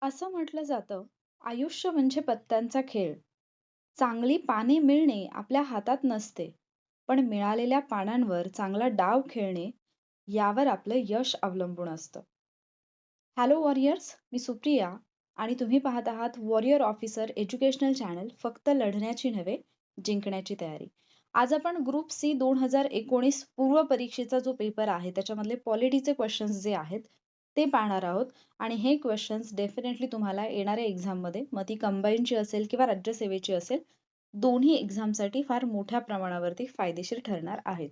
असं म्हटलं जातं, आयुष्य म्हणजे पत्त्यांचा खेळ. चांगली पाने मिळणे आपल्या हातात नसते, पण मिळालेल्या पानांवर चांगला डाव खेळणे यावर आपलं यश अवलंबून असतं. हॅलो वॉरियर्स, मी सुप्रिया आणि तुम्ही पाहत आहात वॉरियर ऑफिसर एज्युकेशनल चॅनल. फक्त लढण्याची नव्हे, जिंकण्याची तयारी. आज आपण ग्रुप सी 2019 पूर्व परीक्षेचा जो पेपर आहे त्याच्यामधले पॉलिटीचे क्वेश्चन्स जे आहेत ते पाहणार आहोत. आणि हे क्वेश्चन्स डेफिनेटली तुम्हाला येणाऱ्या एक्झाममध्ये, मग ती कंबाईनची असेल किंवा राज्यसेवेची असेल, दोन्ही एक्झामसाठी फार मोठ्या प्रमाणावरती फायदेशीर ठरणार आहेत.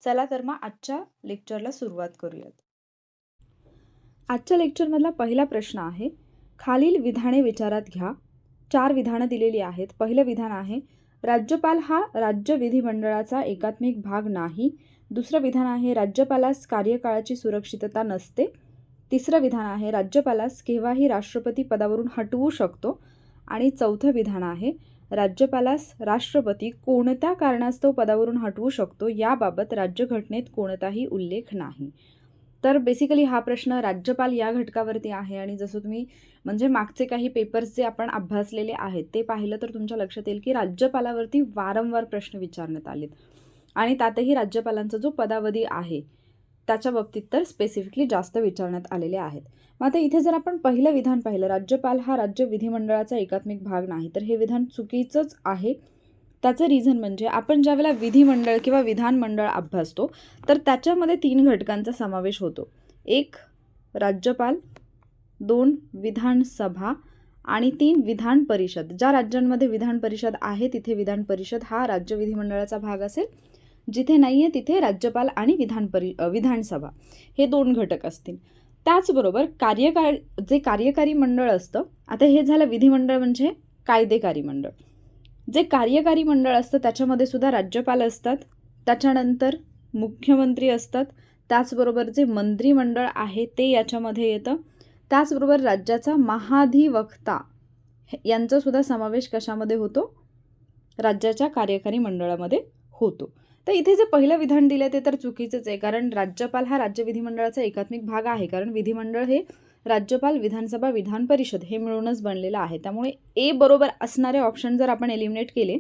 चला तर मग आजच्या लेक्चरला सुरुवात करूयात. आजच्या लेक्चरमधला पहिला प्रश्न आहे, खालील विधाने विचारात घ्या. 4 विधानं दिलेली आहेत. पहिलं विधान आहे, राज्यपाल हा राज्य विधिमंडळाचा एकात्मिक भाग नाही. दुसरं विधान आहे, राज्यपालास कार्यकाळाची सुरक्षितता नसते. तिसरं विधान आहे, राज्यपालास केव्हाही राष्ट्रपती पदावरून हटवू शकतो. आणि चौथं विधान आहे, राज्यपालास राष्ट्रपती कोणत्या कारणास्तव पदावरून हटवू शकतो याबाबत राज्यघटनेत कोणताही उल्लेख नाही. तर बेसिकली हा प्रश्न राज्यपाल या घटकावरती आहे. आणि जसं तुम्ही म्हणजे मागचे काही पेपर्स जे आपण अभ्यासलेले आहेत ते पाहिलं तर तुमच्या लक्षात येईल की राज्यपालावरती वारंवार प्रश्न विचारण्यात आलेत. आणि त्यातही राज्यपालांचा जो पदावधी आहे त्याच्या बाबतीत तर स्पेसिफिकली जास्त विचारण्यात आलेले आहेत. मग आता इथे जर आपण पहिलं विधान पाहिलं, राज्यपाल हा राज्य विधिमंडळाचा एकात्मिक भाग नाही, तर हे विधान चुकीचंच आहे. त्याचं रिझन म्हणजे आपण ज्यावेळेला विधिमंडळ किंवा विधानमंडळ अभ्यासतो तर त्याच्यामध्ये 3 घटकांचा समावेश होतो. 1 राज्यपाल, 2 विधानसभा आणि 3 विधान परिषद. ज्या राज्यांमध्ये विधान परिषद आहे तिथे विधान परिषद हा राज्य विधिमंडळाचा भाग असेल, जिथे नाही आहे तिथे राज्यपाल आणि विधानसभा हे 2 घटक असतील. त्याचबरोबर जे कार्यकारी मंडळ असतं, आता हे झालं विधिमंडळ म्हणजे कायदेकारी मंडळ. जे कार्यकारी मंडळ असतं त्याच्यामध्ये सुद्धा राज्यपाल असतात, त्याच्यानंतर मुख्यमंत्री असतात, त्याचबरोबर जे मंत्रिमंडळ आहे ते याच्यामध्ये येतं, त्याचबरोबर राज्याचा महाधिवक्ता यांचा सुद्धा समावेश कशामध्ये होतो? राज्याच्या कार्यकारी मंडळामध्ये होतो. तर इथे जे पहिलं विधान दिलं ते तर चुकीचंच आहे, कारण राज्यपाल हा राज्य विधिमंडळाचा एकात्मिक भाग आहे. कारण विधिमंडळ हे राज्यपाल, विधानसभा, विधान परिषद हे मिळूनच बनलेलं आहे. त्यामुळे ए बरोबर असणारे ऑप्शन जर आपण एलिमिनेट केले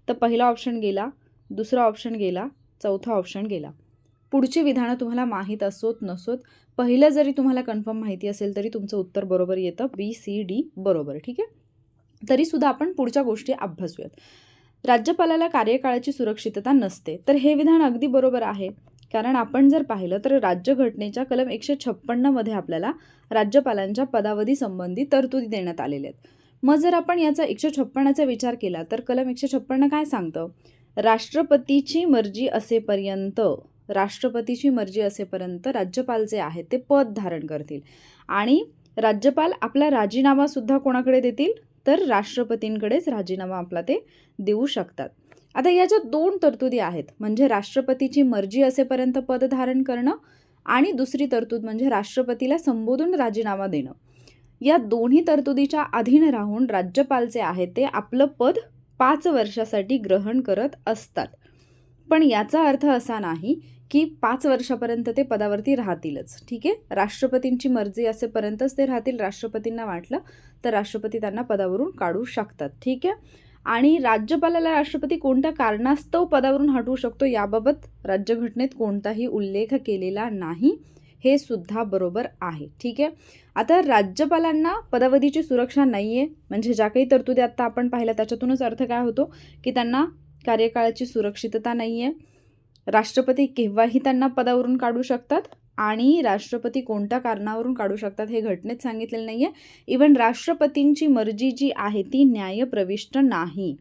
तर पहिला ऑप्शन गेला, दुसरा ऑप्शन गेला, चौथा ऑप्शन गेला. पुढची विधानं तुम्हाला माहीत असोत नसोत, पहिलं जरी तुम्हाला कन्फर्म माहिती असेल तरी तुमचं उत्तर बरोबर येतं, BCD बरोबर. ठीक आहे, तरीसुद्धा आपण पुढच्या गोष्टी अभ्यासूयात. राज्यपालाला कार्यकाळाची सुरक्षितता नसते, तर हे विधान अगदी बरोबर आहे. कारण आपण जर पाहिलं तर राज्यघटनेच्या कलम 156 मध्ये आपल्याला राज्यपालांच्या पदावधी संबंधी तरतुदी देण्यात आलेल्या आहेत. मग जर आपण याचा 156चा विचार केला तर कलम 156 काय सांगतं? राष्ट्रपतीची मर्जी असेपर्यंत राज्यपाल जे आहेत ते पद धारण करतील. आणि राज्यपाल आपला राजीनामा सुद्धा कोणाकडे देतील? तर राष्ट्रपतींकडेच राजीनामा आपला ते देऊ शकतात. आता याच्यात 2 तरतुदी आहेत, म्हणजे राष्ट्रपतीची मर्जी असेपर्यंत पद धारण करणं आणि दुसरी तरतूद म्हणजे राष्ट्रपतीला संबोधून राजीनामा देणं. या दोन्ही तरतुदीच्या अधीन राहून राज्यपाल जे आहेत ते आपलं पद 5 वर्षासाठी ग्रहण करत असतात. पण याचा अर्थ असा नाही की 5 वर्षापर्यंत ते पदावरती राहतीलच. ठीक आहे, राष्ट्रपतींची मर्जी असेपर्यंतच ते राहतील. राष्ट्रपतींना वाटलं तर राष्ट्रपती त्यांना पदावरून काढू शकतात. ठीक आहे, आणि राज्यपालाला राष्ट्रपती कोणत्या कारणास्तव पदावरून हटवू शकतो याबाबत राज्यघटनेत कोणताही उल्लेख केलेला नाही. हे सुद्धा बरोबर आहे. ठीक आहे, आता राज्यपालांना पदावधीची सुरक्षा नाही आहे म्हणजे ज्या काही तरतुदी आत्ता आपण पाहिल्या त्याच्यातूनच अर्थ काय होतो की त्यांना कार्यकाळाची सुरक्षितता नाही आहे. राष्ट्रपती केव्हाही त्यांना पदावरून काढू शकतात आणि राष्ट्रपती कोणत्या कारणावरून काढू शकतात हे घटनेत सांगितलेलं नाही आहे. इव्हन राष्ट्रपतींची मर्जी जी आहे ती न्यायप्रविष्ट नाही.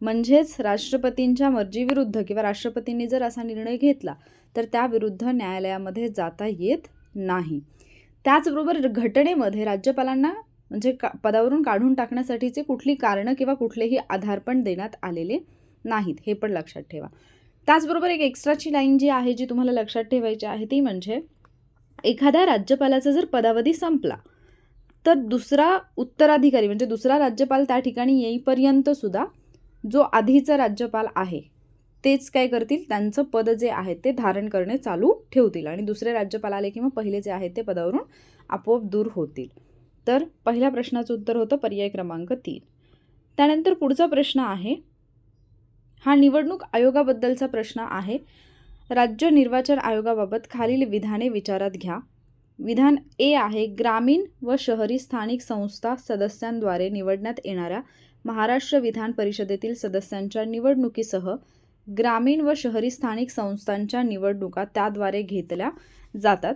म्हणजेच राष्ट्रपतींच्या मर्जीविरुद्ध किंवा राष्ट्रपतींनी जर असा निर्णय घेतला तर त्याविरुद्ध न्यायालयामध्ये जाता येत नाही. त्याचबरोबर घटनेमध्ये राज्यपालांना म्हणजे पदावरून काढून टाकण्यासाठीचे कुठली कारणं किंवा कुठलेही आधार पण देण्यात आलेले नाहीत, हे पण लक्षात ठेवा. त्याचबरोबर एक एक्स्ट्राची लाईन जी आहे जी तुम्हाला लक्षात ठेवायची आहे ती म्हणजे एखाद्या राज्यपालाचा जर पदावधी संपला तर दुसरा उत्तराधिकारी म्हणजे दुसरा राज्यपाल त्या ठिकाणी येईपर्यंत सुद्धा जो आधीचा राज्यपाल आहे तेच काय करतील, त्यांचं पद जे आहे ते धारण करणे चालू ठेवतील आणि दुसरे राज्यपाल आले की मग पहिले जे आहेत ते पदावरून आपोआप दूर होतील. तर पहिल्या प्रश्नाचं उत्तर होतं पर्याय क्रमांक 3. त्यानंतर पुढचा प्रश्न आहे, हा निवडणूक आयोगाबद्दलचा प्रश्न आहे. राज्य निर्वाचन आयोगाबाबत खालील विधाने विचारात घ्या. विधान ए आहे, ग्रामीण व शहरी स्थानिक संस्था सदस्यांद्वारे निवडण्यात येणाऱ्या महाराष्ट्र विधान परिषदेतील सदस्यांच्या निवडणुकीसह ग्रामीण व शहरी स्थानिक संस्थांच्या निवडणुका त्याद्वारे घेतल्या जातात.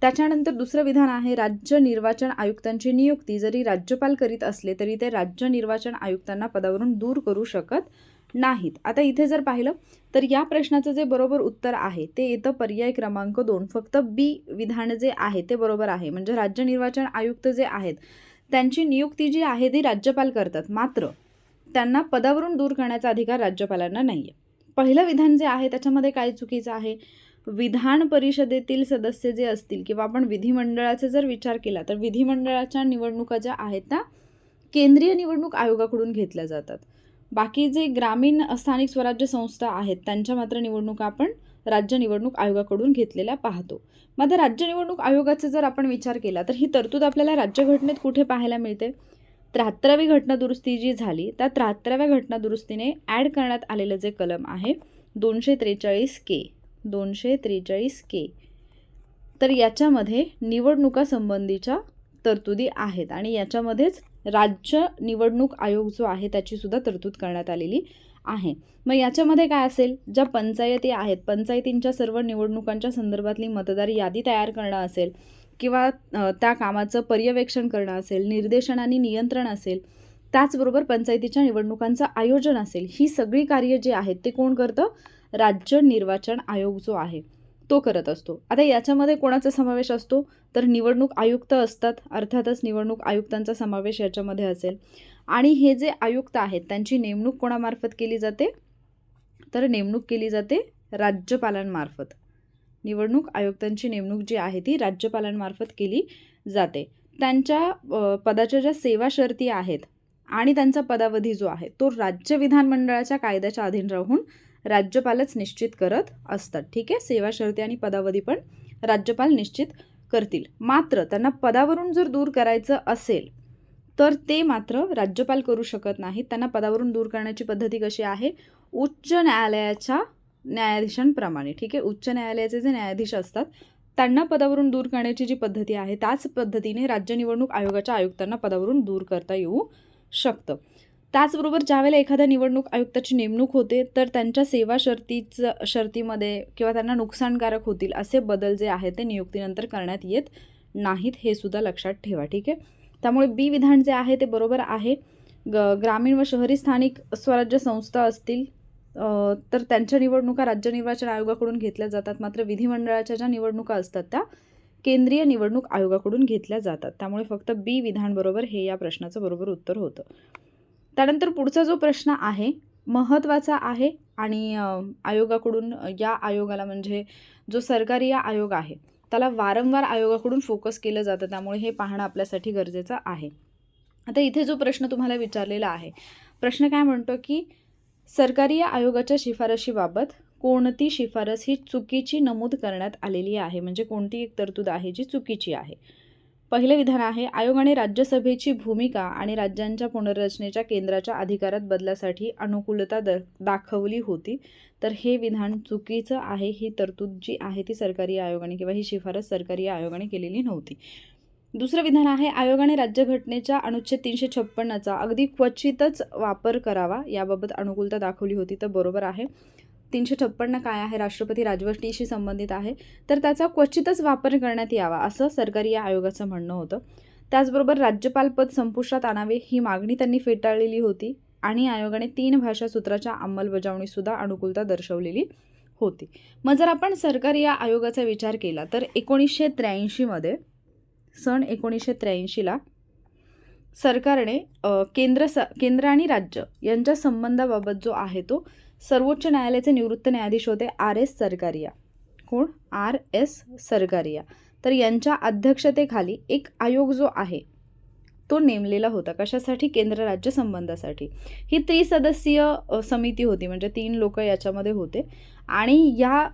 त्याच्यानंतर दुसरं विधान आहे, राज्य निर्वाचन आयुक्तांची नियुक्ती जरी राज्यपाल करीत असले तरी ते राज्य निर्वाचन आयुक्तांना पदावरून दूर करू शकत नाहीत. आता इथे जर पाहिलं तर या प्रश्नाचं जे बरोबर उत्तर आहे ते येतं पर्याय क्रमांक 2. फक्त बी विधान जे आहे ते बरोबर आहे. म्हणजे राज्य निर्वाचन आयुक्त जे आहेत त्यांची नियुक्ती जी आहे ती राज्यपाल करतात, मात्र त्यांना पदावरून दूर करण्याचा अधिकार राज्यपालांना नाही आहे. पहिलं विधान जे आहे त्याच्यामध्ये काय चुकीचं आहे, विधान परिषदेतील सदस्य जे असतील किंवा आपण विधिमंडळाचा जर विचार केला तर विधिमंडळाच्या निवडणुका ज्या आहेत त्या केंद्रीय निवडणूक आयोगाकडून घेतल्या जातात. बाकी जे ग्रामीण स्थानिक स्वराज्य संस्था आहेत त्यांच्या मात्र निवडणुका आपण राज्य निवडणूक आयोगाकडून घेतलेल्या पाहतो. मग राज्य निवडणूक आयोगाचा जर आपण विचार केला तर ही तरतूद आपल्याला राज्यघटनेत कुठे पाहायला मिळते? 73वी घटनादुरुस्ती जी झाली त्या 73व्या घटनादुरुस्तीने ॲड करण्यात आलेलं जे कलम आहे 243 के, तर याच्यामध्ये निवडणुका संबंधीच्या तरतुदी आहेत आणि याच्यामध्येच राज्य निवडणूक आयोग जो आहे त्याची सुद्धा तरतूद करण्यात आलेली आहे. मग याच्यामध्ये काय असेल, ज्या पंचायती आहेत पंचायतींच्या सर्व निवडणुकांच्या संदर्भातली मतदार यादी तयार करणं असेल किंवा त्या कामाचं पर्यवेक्षण करणं असेल, निर्देशन आणि नियंत्रण असेल, त्याचबरोबर पंचायतीच्या निवडणुकांचं आयोजन असेल, ही सगळी कार्य जी आहेत ते कोण करतं? राज्य निर्वाचन आयोग जो आहे तो करत असतो. आता याच्यामध्ये कोणाचा समावेश असतो तर निवडणूक आयुक्त असतात, अर्थातच निवडणूक आयुक्तांचा समावेश याच्यामध्ये असेल. आणि हे जे आयुक्त आहेत त्यांची नेमणूक कोणामार्फत केली जाते तर नेमणूक केली जाते राज्यपालांमार्फत. निवडणूक आयुक्तांची नेमणूक जी आहे ती राज्यपालांमार्फत केली जाते. त्यांच्या पदाच्या ज्या सेवा शर्ती आहेत आणि त्यांचा पदावधी जो आहे तो राज्य विधानमंडळाच्या कायद्याच्या अधीन राहून राज्यपालच निश्चित करत असतात. ठीक आहे, सेवा शर्ती आणि पदावधी पण राज्यपाल निश्चित करतील. मात्र त्यांना पदावरून जर दूर करायचं असेल तर ते मात्र राज्यपाल करू शकत नाहीत. त्यांना पदावरून दूर करण्याची पद्धती कशी आहे? उच्च न्यायालयाच्या न्यायाधीशांप्रमाणे. ठीक आहे, उच्च न्यायालयाचे जे न्यायाधीश असतात त्यांना पदावरून दूर करण्याची जी पद्धती आहे त्याच पद्धतीने राज्य निवडणूक आयोगाच्या आयुक्तांना पदावरून दूर करता येऊ शकतं. त्याचबरोबर ज्यावेळेला एखाद्या निवडणूक आयुक्ताची नेमणूक होते तर त्यांच्या सेवा शर्तीमध्ये किंवा त्यांना नुकसानकारक होतील असे बदल जे आहेत ते नियुक्तीनंतर करण्यात येत नाहीत, हे सुद्धा लक्षात ठेवा. ठीक आहे, त्यामुळे बी विधान जे आहे ते बरोबर आहे. ग्रामीण व शहरी स्थानिक स्वराज्य संस्था असतील तर त्यांच्या निवडणुका राज्य निर्वाचन आयोगाकडून घेतल्या जातात, मात्र विधिमंडळाच्या ज्या निवडणुका असतात त्या केंद्रीय निवडणूक आयोगाकडून घेतल्या जातात. त्यामुळे फक्त बी विधान बरोबर हे या प्रश्नाचं बरोबर उत्तर होतं. त्यानंतर पुढचा जो प्रश्न आहे महत्त्वाचा आहे आणि आयोगाकडून या आयोगाला म्हणजे जो सरकारी या आयोग आहे त्याला वारंवार आयोगाकडून फोकस केलं जातं, त्यामुळे हे पाहणं आपल्यासाठी गरजेचं आहे. आता इथे जो प्रश्न तुम्हाला विचारलेला आहे, प्रश्न काय म्हणतो की सरकारी या आयोगाच्या शिफारशीबाबत कोणती शिफारस ही चुकीची नमूद करण्यात आलेली आहे, म्हणजे कोणती एक तरतूद आहे जी चुकीची आहे. पहिलं विधान आहे, आयोगाने राज्यसभेची भूमिका आणि राज्यांच्या पुनर्रचनेच्या केंद्राच्या अधिकारात बदलासाठी अनुकूलता दाखवली होती. तर हे विधान चुकीचं आहे. ही तरतूद जी आहे ती सरकारी आयोगाने किंवा ही शिफारस सरकारी आयोगाने केलेली नव्हती. दुसरं विधान आहे, आयोगाने राज्यघटनेच्या अनुच्छेद 356चा अगदी क्वचितच वापर करावा याबाबत अनुकूलता दाखवली होती. तर बरोबर आहे. 356 काय आहे? राष्ट्रपती राजवटीशी संबंधित आहे, तर त्याचा क्वचितच वापर करण्यात यावा असं सरकारी या आयोगाचं म्हणणं होतं. त्याचबरोबर राज्यपालपद संपुष्टात आणावे ही मागणी त्यांनी फेटाळलेली होती आणि आयोगाने 3 भाषा सूत्राच्या अंमलबजावणीसुद्धा अनुकूलता दर्शवलेली होती. मग जर आपण सरकारी या आयोगाचा विचार केला तर 1983मध्ये सन 1983ला सरकारने केंद्र आणि राज्य यांच्या संबंधाबाबत जो आहे तो सर्वोच्च न्यायालयाचे निवृत्त न्यायाधीश होते R.S. सरकारिया. कोण? R.S. सरकारिया. तर यांच्या अध्यक्षतेखाली एक आयोग जो आहे तो नेमलेला होता. कशासाठी? केंद्र राज्य संबंधासाठी. ही त्रिसदस्यीय समिती होती, म्हणजे 3 लोक याच्यामध्ये होते आणि या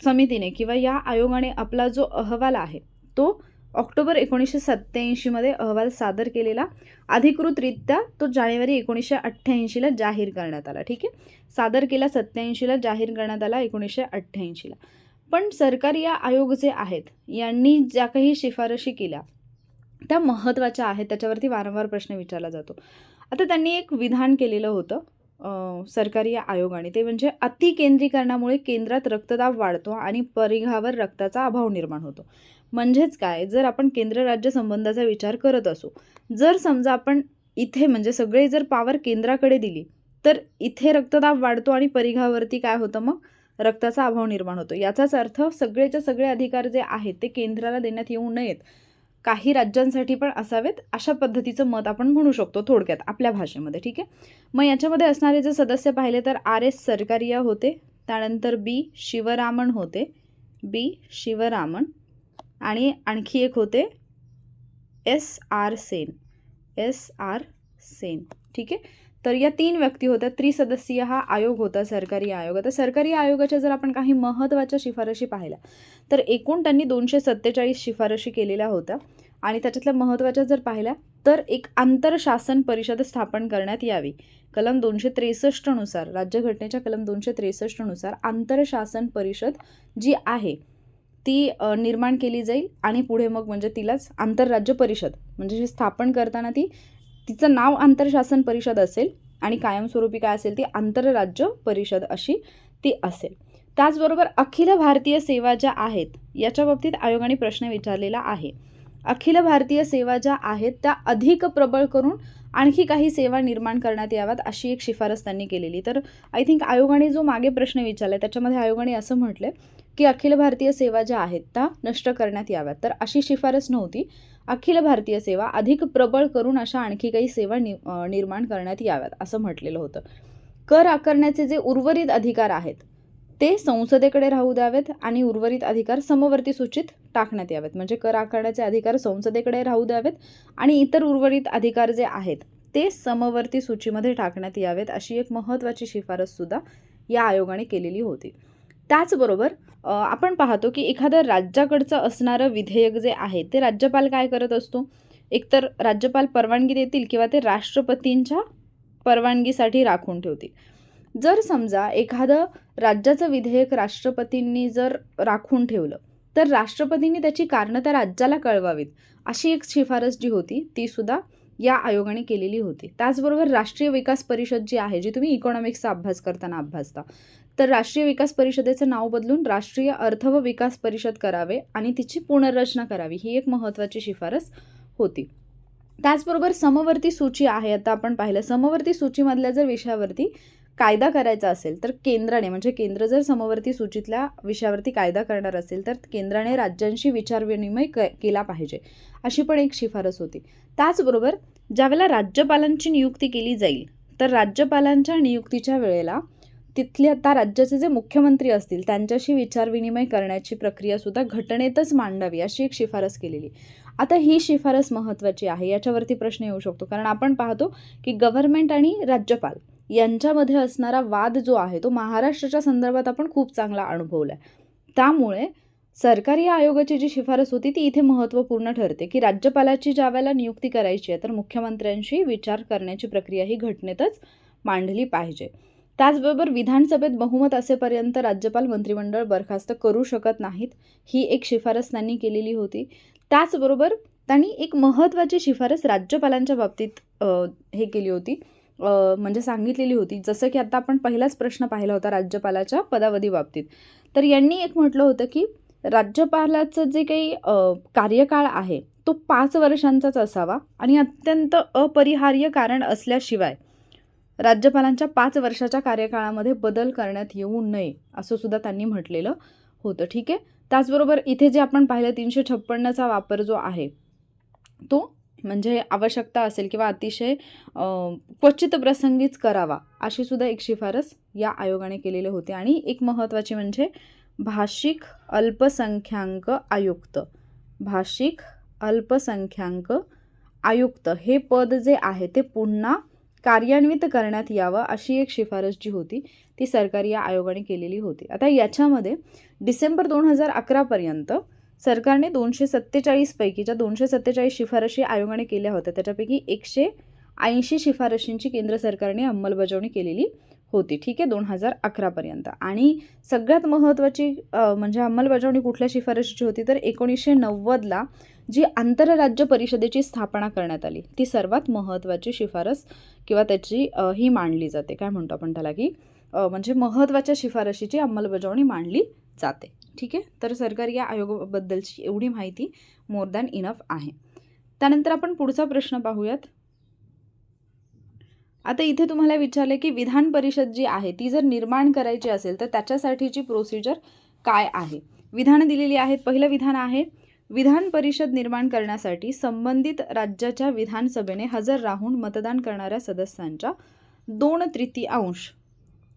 समितीने किंवा या आयोगाने आपला जो अहवाल आहे तो ऑक्टोबर 1987मध्ये अहवाल सादर केलेला, अधिकृतरित्या तो जानेवारी 1988ला जाहीर करण्यात आला. ठीक आहे, सादर केला 87ला, जाहीर करण्यात आला 1988ला. पण सरकारी या आयोग जे आहेत यांनी ज्या काही शिफारशी केल्या त्या महत्त्वाच्या आहेत, त्याच्यावरती वारंवार प्रश्न विचारला जातो. आता त्यांनी एक विधान केलेलं होतं सरकारी या आयोगाने, ते म्हणजे अतिकेंद्रीकरणामुळे केंद्रात रक्तदाब वाढतो आणि परिघावर रक्ताचा अभाव निर्माण होतो. म्हणजेच काय, जर आपण केंद्र राज्य संबंधाचा विचार करत असू, जर समजा आपण इथे म्हणजे सगळे जर पावर केंद्राकडे दिली तर इथे रक्तदाब वाढतो आणि परिघावरती काय होतं, मग रक्ताचा अभाव निर्माण होतो. याचाच अर्थ सगळेच्या सगळे अधिकार जे आहेत ते केंद्राला देण्यात येऊ नयेत, काही राज्यांसाठी पण असावेत, अशा पद्धतीचं मत आपण म्हणू शकतो थोडक्यात आपल्या भाषेमध्ये. ठीक आहे, मग याच्यामध्ये असणारे जर सदस्य पाहिले तर RS सरकारिया होते, त्यानंतर B शिवरामन होते, B शिवरामन, आणि आणखी एक होते SR सेन, SR सेन. ठीक आहे, तर या 3 व्यक्ती होत्या. त्रिसदस्यीय हा आयोग होता, सरकारी आयोग. आता सरकारी आयोगाच्या जर आपण काही महत्त्वाच्या शिफारशी पाहिल्या तर एकूण त्यांनी 247 शिफारशी केलेल्या होत्या आणि त्याच्यातल्या महत्त्वाच्या जर पाहिल्या तर एक आंतरशासन परिषद स्थापन करण्यात यावी. कलम 263 नुसार, राज्यघटनेच्या कलम 263 नुसार आंतरशासन परिषद जी आहे ती निर्माण केली जाईल आणि पुढे मग म्हणजे तिलाच आंतरराज्य परिषद म्हणजे स्थापन करताना तिचं नाव आंतरशासन परिषद असेल आणि कायमस्वरूपी काय असेल, ती आंतरराज्य परिषद अशी ती असेल. त्याचबरोबर अखिल भारतीय सेवा ज्या आहेत याच्या बाबतीत आयोगाने प्रश्न विचारलेला आहे. अखिल भारतीय सेवा ज्या आहेत त्या अधिक प्रबळ करून आणखी काही सेवा निर्माण करण्यात याव्यात अशी एक शिफारस त्यांनी केलेली. तर आय थिंक आयोगाने जो मागे प्रश्न विचारला त्याच्यामध्ये आयोगाने असं म्हटलं की अखिल भारतीय सेवा ज्या आहेत त्या नष्ट करण्यात याव्यात. तर अशी शिफारस नव्हती, अखिल भारतीय सेवा अधिक प्रबळ करून अशा आणखी काही सेवा निर्माण करण्यात याव्यात असं म्हटलेलं होतं. कर आकारण्याचे जे उर्वरित अधिकार आहेत ते संसदेकडे राहू द्यावेत आणि उर्वरित अधिकार समवर्ती सूचीत टाकण्यात यावेत. म्हणजे कर आकारण्याचे अधिकार संसदेकडे राहू द्यावेत आणि इतर उर्वरित अधिकार जे आहेत ते समवर्ती सूचीमध्ये टाकण्यात यावेत अशी एक महत्त्वाची शिफारस सुद्धा या आयोगाने केलेली होती. त्याचबरोबर आपण पाहतो की एखादं राज्याकडचं असणारं विधेयक जे आहे ते राज्यपाल काय करत असतो, एकतर राज्यपाल परवानगी देतील किंवा ते राष्ट्रपतींच्या परवानगीसाठी राखून ठेवतील. जर समजा एखादं राज्याचं विधेयक राष्ट्रपतींनी जर राखून ठेवलं तर राष्ट्रपतींनी त्याची कारणं त्या राज्याला कळवावीत अशी एक शिफारस जी होती ती सुद्धा या आयोगाने केलेली होती. त्याचबरोबर राष्ट्रीय विकास परिषद जी आहे, जी तुम्ही इकॉनॉमिक्सचा अभ्यास करताना अभ्यासता, तर राष्ट्रीय विकास परिषदेचं नाव बदलून राष्ट्रीय अर्थ व विकास परिषद करावे आणि तिची पुनर्रचना करावी, ही एक महत्त्वाची शिफारस होती. त्याचबरोबर समवर्ती सूची आहे, आता आपण पाहिलं समवर्ती सूचीमधल्या जर विषयावरती कायदा करायचा असेल तर केंद्राने, म्हणजे केंद्र जर समवर्ती सूचीतल्या विषयावरती कायदा करणार असेल तर केंद्राने राज्यांशी विचारविनिमय केला पाहिजे अशी पण एक शिफारस होती. त्याचबरोबर ज्यावेळेला राज्यपालांची नियुक्ती केली जाईल तर राज्यपालांच्या नियुक्तीच्या वेळेला तिथल्या त्या राज्याचे जे मुख्यमंत्री असतील त्यांच्याशी विचारविनिमय करण्याची प्रक्रिया सुद्धा घटनेतच मांडावी अशी एक शिफारस केलेली. आता ही शिफारस महत्त्वाची आहे, याच्यावरती प्रश्न येऊ शकतो, कारण आपण पाहतो की गव्हर्नमेंट आणि राज्यपाल यांच्यामध्ये असणारा वाद जो आहे तो महाराष्ट्राच्या संदर्भात आपण खूप चांगला अनुभवला आहे. त्यामुळे सरकारी आयोगाची जी शिफारस होती ती इथे महत्त्वपूर्ण ठरते की राज्यपालाची ज्या वेळेला नियुक्ती करायची आहे तर मुख्यमंत्र्यांशी विचार करण्याची प्रक्रिया ही घटनेतच मांडली पाहिजे. त्याचबरोबर विधानसभेत बहुमत असेपर्यंत राज्यपाल मंत्रिमंडळ बरखास्त करू शकत नाहीत, ही एक शिफारस त्यांनी केलेली होती. त्याचबरोबर त्यांनी एक महत्त्वाची शिफारस राज्यपालांच्या बाबतीत हे केली होती, म्हणजे सांगितलेली होती. जसं की आता आपण पहिलाच प्रश्न पाहिला होता राज्यपालाच्या पदावधी बाबतीत, तर यांनी एक म्हटलं होतं की राज्यपालाचं जे काही कार्यकाळ आहे तो 5 वर्षांचाच असावा आणि अत्यंत अपरिहार्य कारण असल्याशिवाय राज्यपालांच्या 5 वर्षाच्या कार्यकाळामध्ये बदल करण्यात येऊ नये असं सुद्धा त्यांनी म्हटलेलं होतं. ठीक आहे, त्याचबरोबर इथे जे आपण पाहिलं 356चा वापर जो आहे तो म्हणजे आवश्यकता असेल किंवा अतिशय क्वचित प्रसंगीच करावा अशी सुद्धा एक शिफारस या आयोगाने केलेली होती. आणि एक महत्त्वाची म्हणजे भाषिक अल्पसंख्याक आयुक्त, भाषिक अल्पसंख्याक आयुक्त हे पद जे आहे ते पुन्हा कार्यान्वित करण्यात यावं अशी एक शिफारस जी होती ती सरकारी या आयोगाने केलेली होती. आता याच्यामध्ये डिसेंबर 2011 पर्यंत सरकारने 247 पैकी ज्या 247 शिफारशी आयोगाने केल्या होत्या त्याच्यापैकी 180 शिफारशींची केंद्र सरकारने अंमलबजावणी केलेली होती. ठीक आहे, 2011 पर्यंत. आणि सगळ्यात महत्त्वाची म्हणजे अंमलबजावणी कुठल्या शिफारशीची होती तर 1990ला जी आंतरराज्य परिषदेची स्थापना करण्यात आली ती सर्वात महत्त्वाची शिफारस किंवा त्याची ही मानली जाते. काय म्हणतो आपण त्याला की म्हणजे महत्त्वाच्या शिफारशीची अंमलबजावणी मानली जाते. ठीक आहे, तर सरकारी या आयोगाबद्दलची एवढी माहिती मोर दॅन इनफ आहे. त्यानंतर आपण पुढचा प्रश्न पाहूयात. आता इथे तुम्हाला विचारले की विधान परिषद जी आहे ती जर निर्माण करायची असेल तर त्याच्यासाठीची प्रोसिजर काय आहे. विधानं दिलेली आहेत. पहिलं विधान आहे, विधान परिषद निर्माण करण्यासाठी संबंधित राज्याच्या विधानसभेने हजर राहून मतदान करणाऱ्या सदस्यांच्या 2/3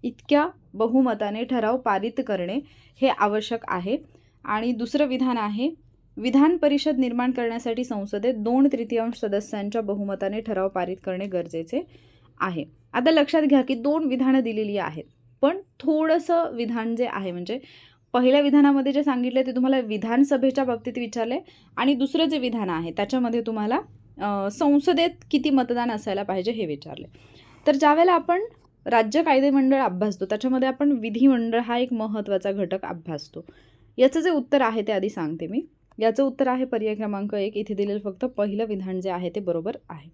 इतक्या बहुमताने ठराव पारित करणे हे आवश्यक आहे. आणि दुसरं विधान आहे, विधान परिषद निर्माण करण्यासाठी संसदेत 2/3 सदस्यांच्या बहुमताने ठराव पारित करणे गरजेचे आहे. आता लक्षात घ्या की 2 विधानं दिलेली आहेत, पण थोडंसं विधान जे आहे म्हणजे पहिल्या विधानामध्ये जे सांगितले ते तुम्हाला विधानसभेच्या बाबतीत विचारले आणि दुसरं जे विधान आहे त्याच्यामध्ये तुम्हाला संसदेत किती मतदान असायला पाहिजे हे विचारले. तर ज्यावेळेला आपण राज्य कायदेमंडळ अभ्यासतो त्याच्यामध्ये आपण विधिमंडळ हा एक महत्त्वाचा घटक अभ्यासतो. याचं जे उत्तर आहे ते आधी सांगते मी. याचं उत्तर आहे पर्याय क्रमांक 1. इथे दिलेलं फक्त पहिलं विधान जे आहे ते बरोबर आहे.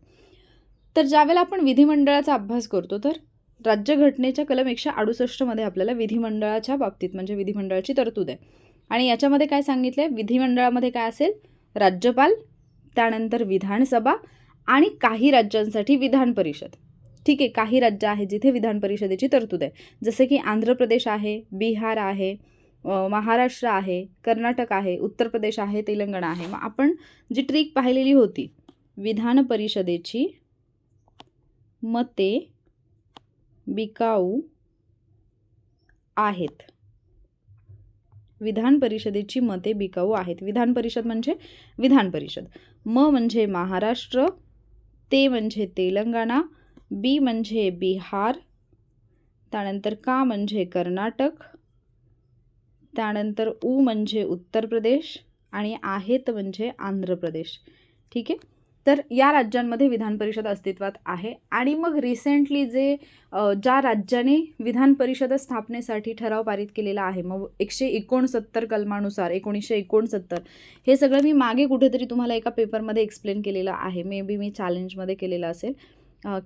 तर ज्यावेळेला आपण विधिमंडळाचा अभ्यास करतो तर राज्यघटनेच्या कलम 168 मध्ये आपल्याला विधिमंडळाच्या बाबतीत म्हणजे विधिमंडळाची तरतूद आहे. आणि याच्यामध्ये काय सांगितलं आहे, विधिमंडळामध्ये काय असेल, राज्यपाल, त्यानंतर विधानसभा आणि काही राज्यांसाठी विधान परिषद. ठीक आहे, काही राज्य आहे जिथे विधान परिषदेची तरतूद आहे, जसे की आंध्र प्रदेश आहे, बिहार आहे, महाराष्ट्र आहे, कर्नाटक आहे, उत्तर प्रदेश आहे, तेलंगणा आहे. मग आपण जी ट्रिक पाहिलेली होती, विधान परिषदेची मते बिकाऊ आहेत. विधान परिषदेची मते बिकाऊ आहेत. विधान परिषद म्हणजे विधान परिषद. म म्हणजे महाराष्ट्र, ते म्हणजे तेलंगणा, बी म्हणजे बिहार, त्यानंतर का म्हणजे कर्नाटक, त्यानंतर उ म्हणजे उत्तर प्रदेश आणि आहेत म्हणजे आंध्र प्रदेश. ठीक आहे, तर या राज्यांमध्ये विधान परिषद अस्तित्वात आहे. आणि मग रिसेंटली जे ज्या राज्याने विधान परिषद स्थापनेसाठी ठराव पारित केलेला आहे, मग 169 कलमानुसार 1969 हे सगळं मी मागे कुठेतरी तुम्हाला एका पेपरमध्ये एक्सप्लेन केलेलं आहे. मे बी मी चॅलेंजमध्ये केलेलं असेल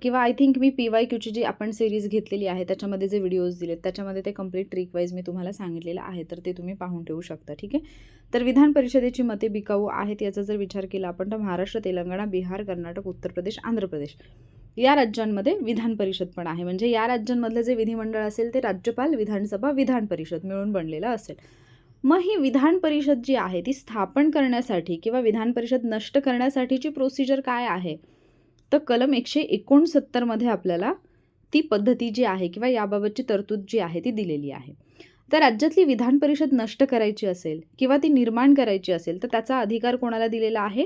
किंवा आय थिंक मी PYQची जी आपण सिरीज घेतलेली आहे त्याच्यामध्ये जे व्हिडिओज दिलेत त्याच्यामध्ये ते कंप्लीट ट्रिक वाईज मी तुम्हाला सांगितलेलं आहे, तर ते तुम्ही पाहून ठेवू शकता. ठीक आहे, तर विधान परिषदेची मते बिकाऊ आहेत याचा जर विचार केला आपण तर महाराष्ट्र, तेलंगणा, बिहार, कर्नाटक, उत्तर प्रदेश, आंध्र प्रदेश या राज्यांमध्ये विधान परिषद पण आहे. म्हणजे या राज्यांमधलं जे विधिमंडळ असेल ते राज्यपाल, विधानसभा, विधान परिषद मिळून बनलेलं असेल. मग ही विधान परिषद जी आहे ती स्थापन करण्यासाठी किंवा विधान परिषद नष्ट करण्यासाठीची प्रोसिजर काय आहे, तर कलम 169 मध्ये आपल्याला ती पद्धती जी आहे किंवा याबाबतची तरतूद जी आहे ती दिलेली आहे. तर राज्यातली विधान परिषद नष्ट करायची असेल किंवा ती निर्माण करायची असेल तर त्याचा अधिकार कोणाला दिलेला आहे,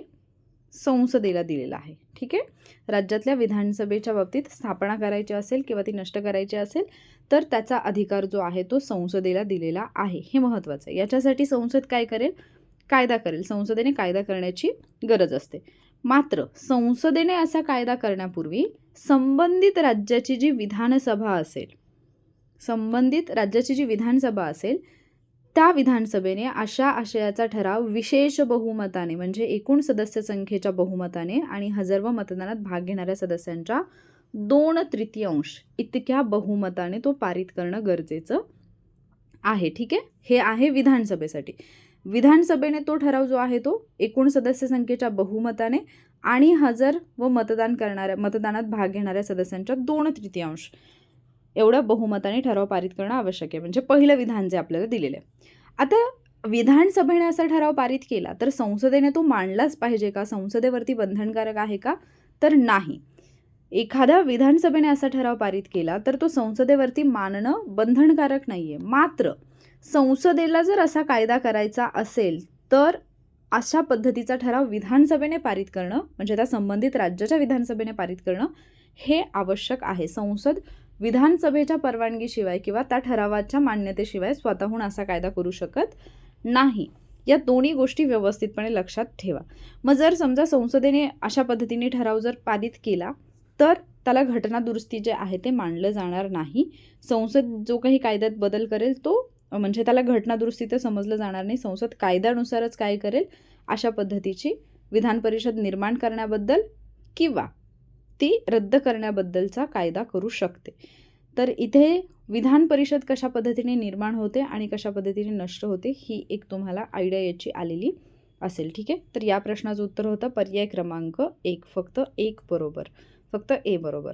संसदेला दिलेला आहे. ठीक आहे, राज्यातल्या विधानसभेच्या बाबतीत स्थापना करायची असेल किंवा ती नष्ट करायची असेल तर त्याचा अधिकार जो आहे तो संसदेला दिलेला आहे. हे महत्त्वाचं आहे. याच्यासाठी संसद काय करेल, कायदा करेल. संसदेने कायदा करण्याची गरज असते. मात्र संसदेने असा कायदा करण्यापूर्वी संबंधित राज्याची जी विधानसभा असेल, संबंधित राज्याची जी विधानसभा असेल त्या विधानसभेने अशा आशयाचा ठराव विशेष बहुमताने म्हणजे एकूण सदस्य संख्येच्या बहुमताने आणि हजर व मतदानात भाग घेणाऱ्या सदस्यांच्या 2/3 इतक्या बहुमताने तो पारित करणं गरजेचं आहे. ठीक आहे, हे आहे विधानसभेसाठी. विधानसभेने तो ठराव जो आहे तो एकूण सदस्य संख्येच्या बहुमताने आणि हजर व मतदानात भाग घेणाऱ्या सदस्यांच्या 2/3 एवढ्या बहुमताने ठराव पारित करणं आवश्यक आहे. म्हणजे पहिलं विधान जे आपल्याला दिलेलं आहे. आता विधानसभेने असा ठराव पारित केला तर संसदेने तो मांडलाच पाहिजे का, संसदेवरती बंधनकारक आहे का, तर नाही. एखाद्या विधानसभेने असा ठराव पारित केला तर तो संसदेवरती मानणं बंधनकारक नाही आहे. मात्र संसदेला जर असा कायदा करायचा असेल तर अशा पद्धतीचा ठराव विधानसभेने पारित करणं म्हणजे त्या संबंधित राज्याच्या विधानसभेने पारित करणं हे आवश्यक आहे. संसद विधानसभेच्या परवानगीशिवाय किंवा त्या ठरावाच्या मान्यतेशिवाय स्वतःहून असा कायदा करू शकत नाही. या दोन्ही गोष्टी व्यवस्थितपणे लक्षात ठेवा. मग जर समजा संसदेने अशा पद्धतीने ठराव जर पारित केला तर त्याला घटनादुरुस्ती जे आहे ते मानलं जाणार नाही. संसद जो काही कायद्यात बदल करेल तो म्हणजे त्याला घटनादुरुस्ती तर समजलं जाणार नाही. संसद कायद्यानुसारच काय करेल, अशा पद्धतीची विधान परिषद निर्माण करण्याबद्दल किंवा ती रद्द करण्याबद्दलचा कायदा करू शकते. तर इथे विधान परिषद कशा पद्धतीने निर्माण होते आणि कशा पद्धतीने नष्ट होते ही एक तुम्हाला आयडिया याची आलेली असेल. ठीक आहे, तर या प्रश्नाचं उत्तर होतं पर्याय क्रमांक 1, फक्त 1 बरोबर, फक्त ए बरोबर.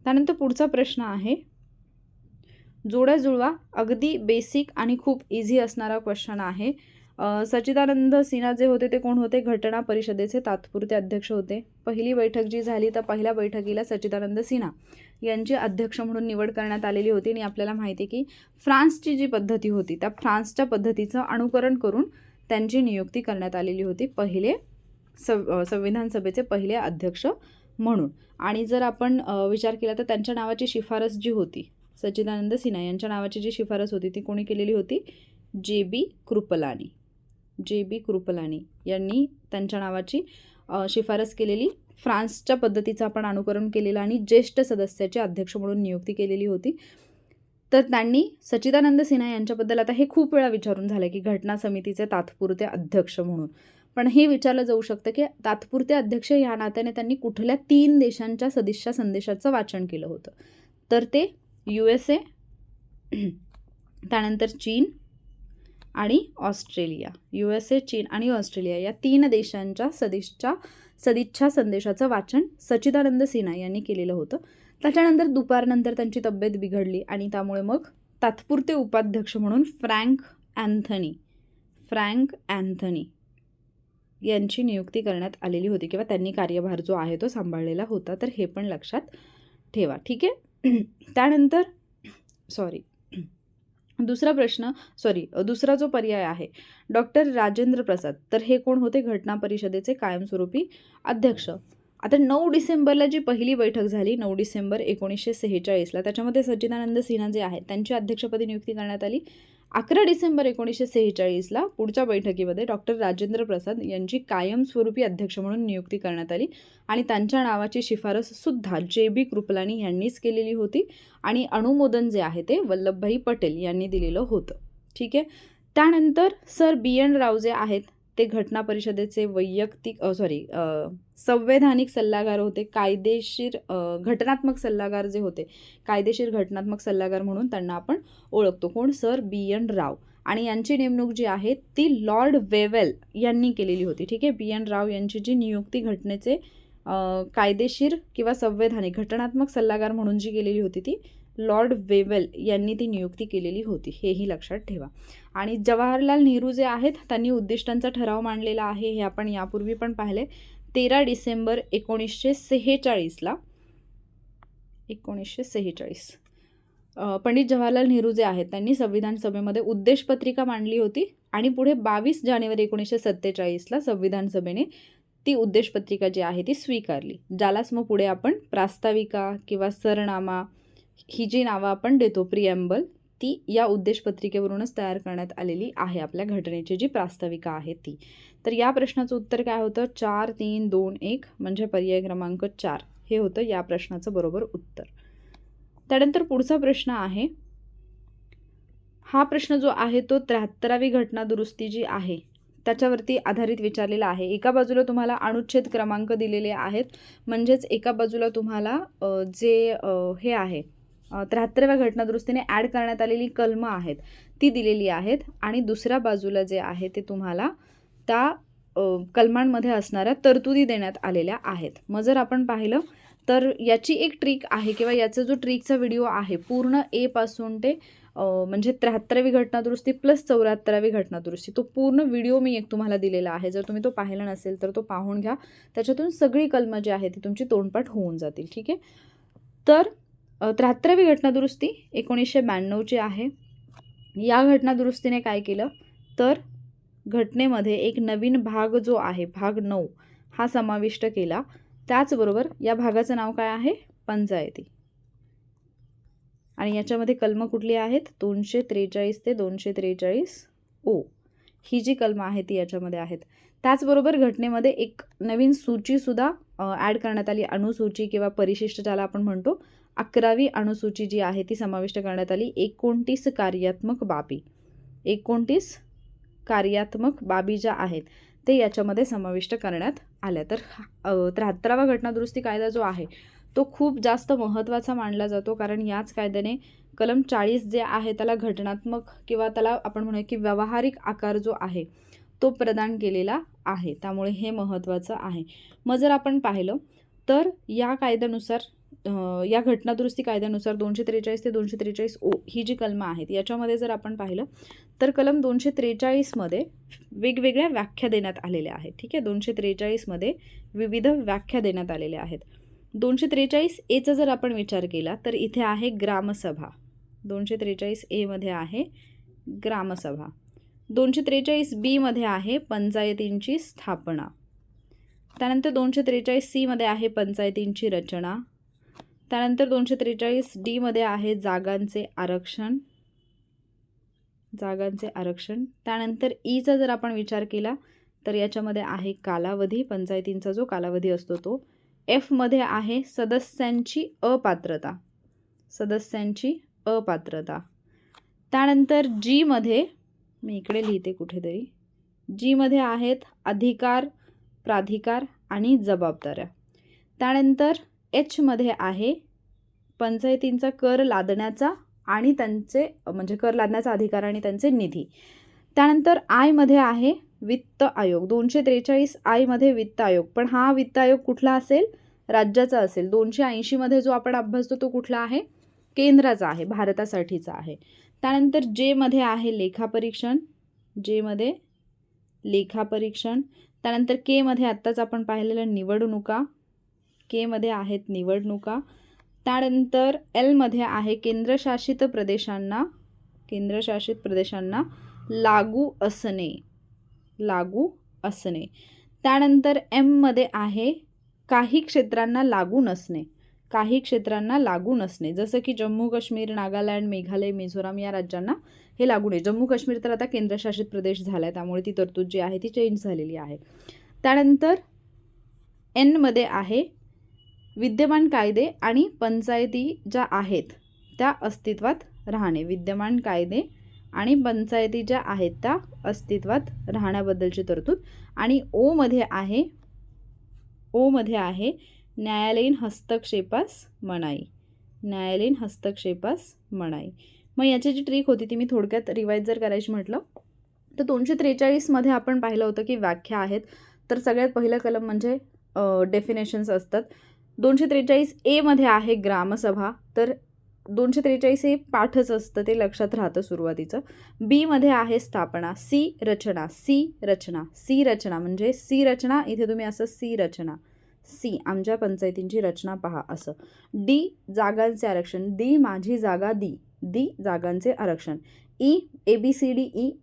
त्यानंतर पुढचा प्रश्न आहे जोड्या जुळवा. अगदी बेसिक आणि खूप इझी असणारा क्वेश्चन आहे. सच्चिदानंद सिन्हा जे होते ते कोण होते? घटना परिषदेचे तात्पुरते अध्यक्ष होते. पहिली बैठक जी झाली तर पहिल्या बैठकीला सच्चिदानंद सिन्हा यांची अध्यक्ष म्हणून निवड करण्यात आलेली होती. आणि आपल्याला माहिती आहे की फ्रान्सची जी पद्धती होती त्या फ्रान्सच्या पद्धतीचं अनुकरण करून त्यांची नियुक्ती करण्यात आलेली होती पहिले संविधान सभेचे पहिले अध्यक्ष म्हणून. आणि जर आपण विचार केला तर त्यांच्या नावाची शिफारस जी होती, सच्चिदानंद सिन्हा यांच्या नावाची जी शिफारस होती ती कोणी केलेली होती? जे.बी. कृपलानी यांनी त्यांच्या नावाची शिफारस केलेली. फ्रान्सच्या पद्धतीचं आपण अनुकरण केलेलं आणि ज्येष्ठ सदस्याचे अध्यक्ष म्हणून नियुक्ती केलेली होती. तर त्यांनी सच्चिदानंद सिन्हा यांच्याबद्दल आता हे खूप वेळा विचारून झालं की घटना समितीचे तात्पुरते अध्यक्ष म्हणून, पण हे विचारलं जाऊ शकतं की तात्पुरते अध्यक्ष या नात्याने त्यांनी कुठल्या 3 देशांच्या सदिच्छा संदेशाचं वाचन केलं होतं? तर ते USA, त्यानंतर चीन आणि ऑस्ट्रेलिया. USA, चीन आणि ऑस्ट्रेलिया या 3 देशांच्या सदिच्छा संदेशाचं वाचन सच्चिदानंद सिन्हा यांनी केलेलं होतं. त्याच्यानंतर दुपारनंतर त्यांची तब्येत बिघडली आणि त्यामुळे मग तात्पुरते उपाध्यक्ष म्हणून फ्रँक अँथनी यांची नियुक्ती करण्यात आलेली होती किंवा त्यांनी कार्यभार जो आहे तो सांभाळलेला होता. तर हे पण लक्षात ठेवा. ठीक आहे. त्यानंतर दुसरा जो पर्याय आहे डॉक्टर राजेंद्र प्रसाद, तर हे कोण होते? घटना परिषदेचे कायमस्वरूपी अध्यक्ष. आता 9 डिसेंबरला जी पहिली बैठक झाली 9 डिसेंबर 1946ला, त्याच्यामध्ये सच्चिदानंद सिन्हा जे आहेत त्यांची अध्यक्षपदी नियुक्ती करण्यात आली. 11 डिसेंबर 1946ला पुढच्या बैठकीमध्ये डॉक्टर राजेंद्र प्रसाद यांची कायमस्वरूपी अध्यक्ष म्हणून नियुक्ती करण्यात आली आणि त्यांच्या नावाची शिफारससुद्धा जे.बी. कृपलानी यांनीच केलेली होती आणि अनुमोदन जे आहे ते वल्लभभाई पटेल यांनी दिलेलं होतं. ठीक आहे. त्यानंतर सर B.N. राव जे आहेत ते घटना परिषदेचे संवैधानिक सल्लागार होते. घटनात्मक सल्लागार जे होते, कायदेशीर घटनात्मक सल्लागार म्हणून त्यांना आपण ओळखतो. कोण? Sir B.N. राव. आणि यांची नेमणूक जी आहे ती लॉर्ड वेवेल यांनी केलेली होती. ठीक आहे. B.N. राव यांची जी नियुक्ती घटनेचे कायदेशीर किंवा संवैधानिक घटनात्मक सल्लागार म्हणून जी केलेली होती ती लॉर्ड वेवेल यांनी ती नियुक्ती केलेली होती, हेही लक्षात ठेवा. आणि जवाहरलाल नेहरू जे आहेत त्यांनी उद्दिष्टांचा ठराव मांडलेला आहे, हे आपण यापूर्वी पण पाहिले. 13 डिसेंबर 1946ला पंडित जवाहरलाल नेहरू जे आहेत त्यांनी संविधान सभेमध्ये उद्देशपत्रिका मांडली होती आणि पुढे 22 जानेवारी 1947ला संविधान सभेने ती उद्देशपत्रिका जी आहे ती स्वीकारली, ज्यालाच मग पुढे आपण प्रास्ताविका किंवा सरनामा ही जी नावं आपण देतो, प्रिएम्बल, ती या उद्देशपत्रिकेवरूनच तयार करण्यात आलेली आहे. आपल्या घटनेची जी प्रास्ताविका आहे ती. तर या प्रश्नाचं उत्तर काय होतं? 4, 3, 2, 1 म्हणजे पर्याय क्रमांक 4 हे होतं या प्रश्नाचं बरोबर उत्तर. त्यानंतर पुढचा प्रश्न आहे, हा प्रश्न जो आहे तो 73वी घटना दुरुस्ती जी आहे त्याच्यावरती आधारित विचारलेला आहे. एका बाजूला तुम्हाला अनुच्छेद क्रमांक दिलेले आहेत, म्हणजेच एका बाजूला तुम्हाला हे आहे 73व्या घटनादुरुस्तीने ॲड करण्यात आलेली कलमं आहेत ती दिलेली आहेत आणि दुसऱ्या बाजूला जे आहे ते तुम्हाला त्या कलमांमध्ये असणाऱ्या तरतुदी देण्यात आलेल्या आहेत. मग जर आपण पाहिलं तर याची एक ट्रिक आहे किंवा याचा जो ट्रिकचा व्हिडिओ आहे पूर्ण ए पासून ते म्हणजे 73वी घटनादुरुस्ती प्लस 74वी घटनादुरुस्ती, तो पूर्ण व्हिडिओ मी एक तुम्हाला दिलेला आहे. जर तुम्ही तो पाहिला नसेल तर तो पाहून घ्या, त्याच्यातून सगळी कलमं जी आहे ती तुमची तोंडपाठ होऊन जातील. ठीक आहे. तर 73वी घटनादुरुस्ती 1992ची आहे. या घटनादुरुस्तीने काय केलं तर घटनेमध्ये एक नवीन भाग जो आहे भाग 9 हा समाविष्ट केला. त्याचबरोबर या भागाचं नाव काय आहे? पंचायती. आणि याच्यामध्ये कलमं कुठली आहेत? 243 ते 243 ओ ही जी कलमं आहेत ती याच्यामध्ये आहेत. त्याचबरोबर घटनेमध्ये एक नवीन सूचीसुद्धा ॲड करण्यात आली, अणुसूची किंवा परिशिष्ट ज्याला आपण म्हणतो. 11वी अणुसूची जी आहे ती समाविष्ट करण्यात आली. 29 कार्यात्मक बाबी, 29 कार्यात्मक बाबी ज्या आहेत ते याच्यामध्ये समाविष्ट करण्यात आल्या. तर 73वा घटनादुरुस्ती कायदा जो आहे तो खूप जास्त महत्त्वाचा मानला जातो, कारण याच कायद्याने कलम 40 जे आहे त्याला घटनात्मक किंवा त्याला आपण म्हणूया की व्यावहारिक आकार जो आहे तो प्रदान केलेला आहे. त्यामुळे हे महत्त्वाचं आहे. मग जर आपण पाहिलं तर या कायद्यानुसार या घटनादुरुस्ती कायद्यानुसार 243 ते 243 ओ ही जी कलमं आहेत याच्यामध्ये जर आपण पाहिलं तर कलम 243 मध्ये वेगवेगळ्या व्याख्या देण्यात आलेल्या आहेत. ठीक आहे, 243 मध्ये विविध व्याख्या देण्यात आलेल्या आहेत. 243 एचा जर आपण विचार केला तर इथे आहे ग्रामसभा. 243 ए मध्ये आहे ग्रामसभा. 243 बी मध्ये आहे पंचायतींची स्थापना. त्यानंतर 243 सी मध्ये आहे पंचायतींची रचना. त्यानंतर 243 डी मध्ये आहे जागांचे आरक्षण. त्यानंतर ईचा जर आपण विचार केला तर याच्यामध्ये आहे कालावधी, पंचायतींचा जो कालावधी असतो तो. एफ मध्ये आहे सदस्यांची अपात्रता. त्यानंतर जी मध्ये, मी इकडे लिहिते कुठेतरी, जी मध्ये आहेत अधिकार, प्राधिकार आणि जबाबदाऱ्या. त्यानंतर एच मध्ये आहे पंचायतींचा कर लादण्याचा आणि त्यांचे म्हणजे कर लादण्याचा अधिकार आणि त्यांचे निधी. त्यानंतर आय मध्ये आहे वित्त आयोग. 243 आय मध्ये वित्त आयोग, पण हा वित्त आयोग कुठला असेल? राज्याचा असेल. 280 मध्ये जो आपण अभ्यासतो तो कुठला आहे? केंद्राचा आहे, भारतासाठीचा आहे. त्यानंतर जे मध्ये आहे लेखापरीक्षण. त्यानंतर के मध्ये आत्ताच आपण पाहिलेलं निवडणुका. के मध्ये आहेत निवडणुका. त्यानंतर एल मध्ये आहे केंद्रशासित प्रदेशांना लागू असणे. त्यानंतर एम मध्ये आहे काही क्षेत्रांना लागू नसणे. जसं की जम्मू काश्मीर, नागालँड, मेघालय, मिझोराम या राज्यांना हे लागू नये. जम्मू काश्मीर तर आता केंद्रशासित प्रदेश झाला आहे, त्यामुळे ती तरतूद जी आहे ती चेंज झालेली आहे. त्यानंतर एन मध्ये आहे विद्यमान कायदे आणि पंचायती ज्या आहेत त्या अस्तित्वात राहणे. विद्यमान कायदे आणि पंचायती ज्या आहेत त्या अस्तित्वात राहण्याबद्दलची तरतूद. आणि ओ मध्ये आहे न्यायालयीन हस्तक्षेपास मनाई. मग याची जी ट्रिक होती ती मी थोडक्यात रिवाईज जर करायची म्हटलं तर 243 मध्ये आपण पाहिलं होतं की व्याख्या आहेत. तर सगळ्यात पहिलं कलम म्हणजे डेफिनेशन्स असतात. 243 ए मध्ये आहे ग्रामसभा. तर 243 हे पाठच असतं, ते लक्षात राहतं सुरुवातीचं. बी मध्ये आहे स्थापना. सी रचना म्हणजे सी रचना, इथे तुम्ही असं सी रचना, सी आमच्या पंचायतींची रचना पहा असं. डी जागांचे आरक्षण. डी माझी जागा, दी जागांचे आरक्षण. ई ABCD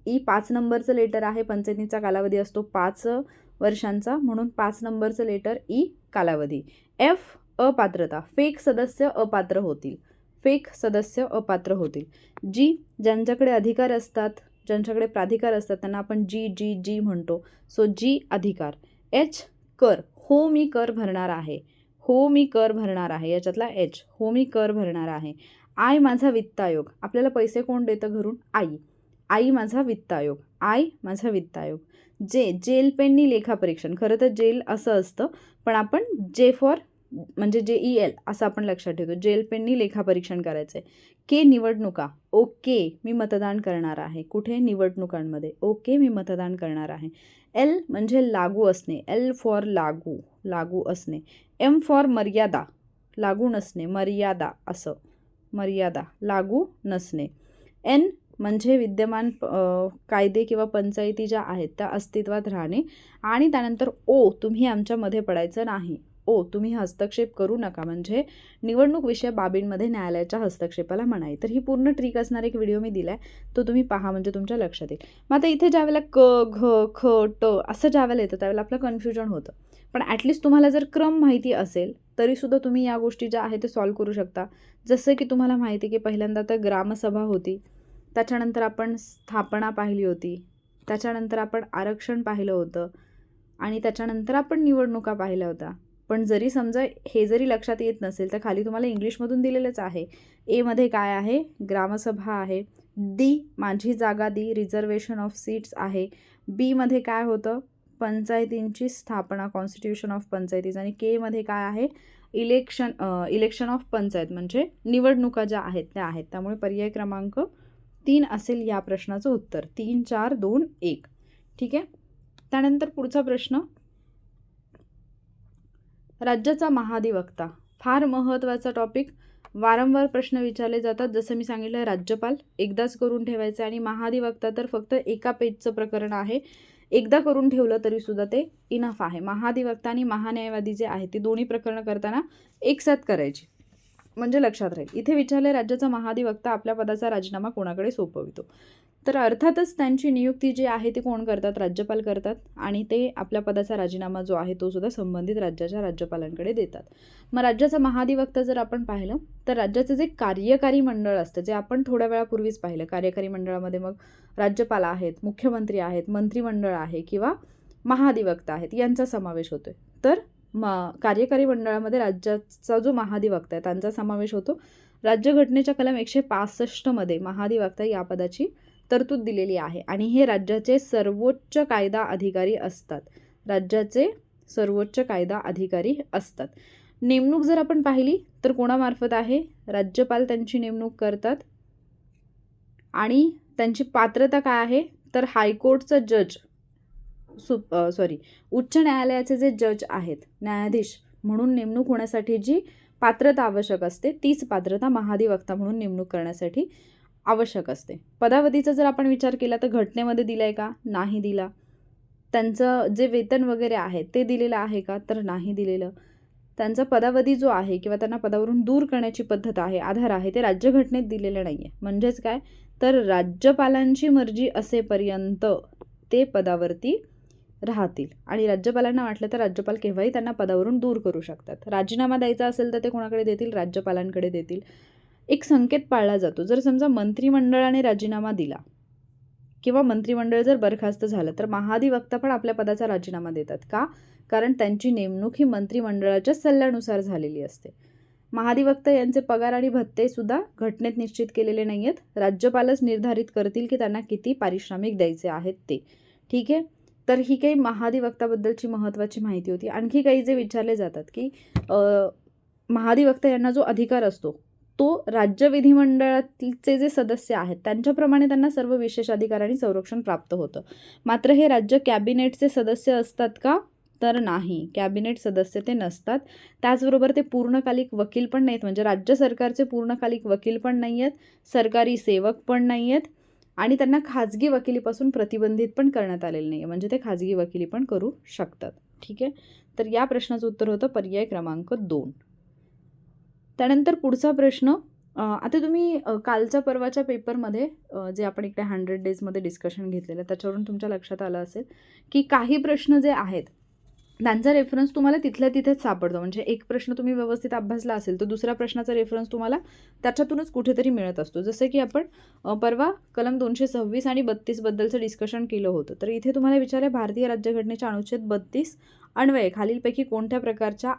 ई 5 नंबरचं लेटर आहे. पंचायतींचा कालावधी असतो 5 वर्षांचा, म्हणून 5 नंबरचं लेटर ई कालावधी. एफ अपात्रता. फेक सदस्य अपात्र होतील. जी ज्यांच्याकडे अधिकार असतात, ज्यांच्याकडे प्राधिकार असतात त्यांना आपण जी म्हणतो. सो जी अधिकार. एच कर. हो मी कर भरणार आहे. याच्यातला एच, हो मी कर भरणार आहे. आय माझा वित्त आयोग. आपल्याला पैसे कोण देतं घरून? आई माझा वित्त आयोग. जे जेल पेननी लेखापरीक्षण. खरं तर जेल असं असतं, पण आपण जे फॉर म्हणजे JEL असं आपण लक्षात ठेवतो. जेल पेननी लेखापरीक्षण करायचं आहे. के निवडणुका. ओके मी मतदान करणार आहे. कुठे? निवडणुकांमध्ये. ओके मी मतदान करणार आहे. एल म्हणजे लागू असणे. एल फॉर लागू असणे. एम फॉर मर्यादा. लागू नसणे, मर्यादा असं. लागू नसणे. एन म्हणजे विद्यमान कायदे किंवा पंचायती ज्या आहेत त्या अस्तित्वात राहणे. आणि त्यानंतर ओ तुम्ही आमच्यामध्ये पडायचं नाही. तुम्ही हस्तक्षेप करू नका, म्हणजे निवडणूक विषय बाबींमध्ये न्यायालयाच्या हस्तक्षेपाला मनाई. तर ही पूर्ण ट्रिक असणार एक व्हिडिओ मी दिला आहे, तो तुम्ही पहा म्हणजे तुमच्या लक्षात येईल. मग आता इथे ज्यावेळेला क, घ, ख, ट असं ज्यावेळेला येतं त्यावेळेला आपलं कन्फ्युजन होतं. पण ॲटलिस्ट तुम्हाला जर क्रम माहिती असेल तरीसुद्धा तुम्ही या गोष्टी ज्या आहेत ते सॉल्व्ह करू शकता. जसं की तुम्हाला माहिती की पहिल्यांदा तर ग्रामसभा होती, त्याच्यानंतर आपण स्थापना पाहिली होती, त्याच्यानंतर आपण आरक्षण पाहिलं होतं आणि त्याच्यानंतर आपण निवडणुका पाहिल्या होत्या. पण जरी समजा हे जरी लक्षात येत नसेल तर खाली तुम्हाला इंग्लिशमधून दिलेलंच आहे. एमध्ये काय आहे, ग्रामसभा आहे. दी, माझी जागा दी, रिझर्वेशन ऑफ सीट्स आहे. बीमध्ये काय होतं, पंचायतींची स्थापना, कॉन्स्टिट्यूशन ऑफ पंचायतीज. आणि केमध्ये काय आहे, इलेक्शन ऑफ पंचायत, म्हणजे निवडणुका ज्या आहेत त्या आहेत. त्यामुळे पर्याय क्रमांक 3 असेल या प्रश्नाचं उत्तर. 3, 4, 2, 1. ठीक आहे. त्यानंतर पुढचा प्रश्न, राज्याचा महाधिवक्ता, फार महत्त्वाचा टॉपिक. वारंवार प्रश्न विचारले जातात. जसं मी सांगितलं, राज्यपाल एकदाच करून ठेवायचं आणि महाधिवक्ता तर फक्त एका पेजचं प्रकरण आहे. एकदा करून ठेवलं तरी सुद्धा ते इनफ आहे. महाधिवक्ता आणि महान्यायवादी जे आहे ते दोन्ही प्रकरणं करताना एकसाथ करायची, म्हणजे लक्षात राहील. इथे विचारले, राज्याचा महाधिवक्ता आपल्या पदाचा राजीनामा कोणाकडे सोपवितो. तर अर्थातच त्यांची नियुक्ती जी आहे ते कोण करतात, राज्यपाल करतात. आणि ते आपल्या पदाचा राजीनामा जो आहे तो सुद्धा संबंधित राज्याच्या राज्यपालांकडे देतात. मग राज्याचा महाधिवक्ता जर आपण पाहिलं तर राज्याचं जे कार्यकारी मंडळ असतं, जे आपण थोड्या वेळापूर्वीच पाहिलं, कार्यकारी मंडळामध्ये मग राज्यपाल आहेत, मुख्यमंत्री आहेत, मंत्रिमंडळ आहे किंवा महाधिवक्ता आहेत, यांचा समावेश होतोय. तर कार्यकारी मंडळामध्ये राज्याचा जो महाधिवक्ता आहे त्यांचा समावेश होतो. राज्यघटनेच्या कलम 165 मध्ये महाधिवक्ता या पदाची तरतूद दिलेली आहे आणि हे राज्याचे सर्वोच्च कायदा अधिकारी असतात. राज्याचे सर्वोच्च कायदा अधिकारी असतात. नेमणूक जर आपण पाहिली तर कोणामार्फत आहे, राज्यपाल त्यांची नेमणूक करतात. आणि त्यांची पात्रता काय आहे, तर हायकोर्टचा जज, उच्च न्यायालयाचे जे जज आहेत, न्यायाधीश म्हणून नेमणूक होण्यासाठी जी पात्रता आवश्यक असते तीच पात्रता महाधिवक्ता म्हणून नेमणूक करण्यासाठी आवश्यक असते. पदावधीचा जर आपण विचार केला तर घटनेमध्ये दिलाय का, नाही दिला. त्यांचं जे वेतन वगैरे आहे ते दिलेलं आहे का, तर नाही दिलेलं. त्यांचा पदावधी जो आहे किंवा त्यांना पदावरून दूर करण्याची पद्धत आहे, आधार आहे, ते राज्यघटनेत दिलेलं नाही आहे. म्हणजेच काय, तर राज्यपालांची मर्जी असेपर्यंत ते पदावरती राहतील आणि राज्यपालांना वाटलं तर राज्यपाल केव्हाही त्यांना पदावरून दूर करू शकतात. राजीनामा द्यायचा असेल तर ते कोणाकडे देतील, राज्यपालांकडे देतील. एक संकेत पाळला जातो, जर समजा मंत्रिमंडळाने राजीनामा दिला किंवा मंत्रिमंडळ जर बरखास्त झालं तर महाधिवक्ता पण आपल्या पदाचा राजीनामा देतात. का, कारण त्यांची नेमणूक ही मंत्रिमंडळाच्या सल्ल्यानुसार झालेली असते. महाधिवक्ता यांचे पगार आणि भत्ते सुद्धा घटनेत निश्चित केलेले नाही आहेत. राज्यपालच निर्धारित करतील की त्यांना किती पारिश्रमिक द्यायचे आहेत ते. ठीक आहे. तर ही काही महाधिवक्ताबद्दलची महत्त्वाची माहिती होती. आणखी काही जे विचारले जातात की महाधिवक्ता यांना जो अधिकार असतो तो राज्य विधिमंडळाचे जे सदस्य आहेत त्यांच्याप्रमाणे त्यांना सर्व विशेष अधिकार आणि संरक्षण प्राप्त होतं. मात्र हे राज्य कॅबिनेटचे सदस्य असतात का, तर नाही, कॅबिनेट सदस्य ते नसतात. त्याचबरोबर ते पूर्णकालिक वकील पण नाहीत, म्हणजे राज्य सरकारचे पूर्णकालिक वकील पण नाही आहेत, सरकारी सेवक पण नाही आहेत आणि त्यांना खाजगी वकिलीपासून प्रतिबंधित पण करण्यात आलेलं नाही आहे, म्हणजे ते खाजगी वकिली पण करू शकतात. ठीक आहे. तर या प्रश्नाचं उत्तर होतं पर्याय क्रमांक 2. त्यानंतर पुढचा प्रश्न, आता तुम्ही कालच्या परवाच्या पेपरमध्ये जे आपण इकडे 100 डेजमध्ये डिस्कशन घेतलेलं त्याच्यावरून तुमच्या लक्षात आलं असेल की काही प्रश्न जे आहेत त्यांचा रेफरन्स तुम्हाला तिथल्या तिथेच सापडतो. म्हणजे एक प्रश्न तुम्ही व्यवस्थित अभ्यासला असेल तर दुसऱ्या प्रश्नाचा रेफरन्स तुम्हाला त्याच्यातूनच कुठेतरी मिळत असतो. जसं की आपण परवा कलम 226 आणि 32 बद्दलचं डिस्कशन केलं होतं. तर इथे तुम्हाला विचारले, भारतीय राज्यघटनेच्या अनुच्छेद 32 अन्वये खालीलपैकी कोणत्या प्रकारच्या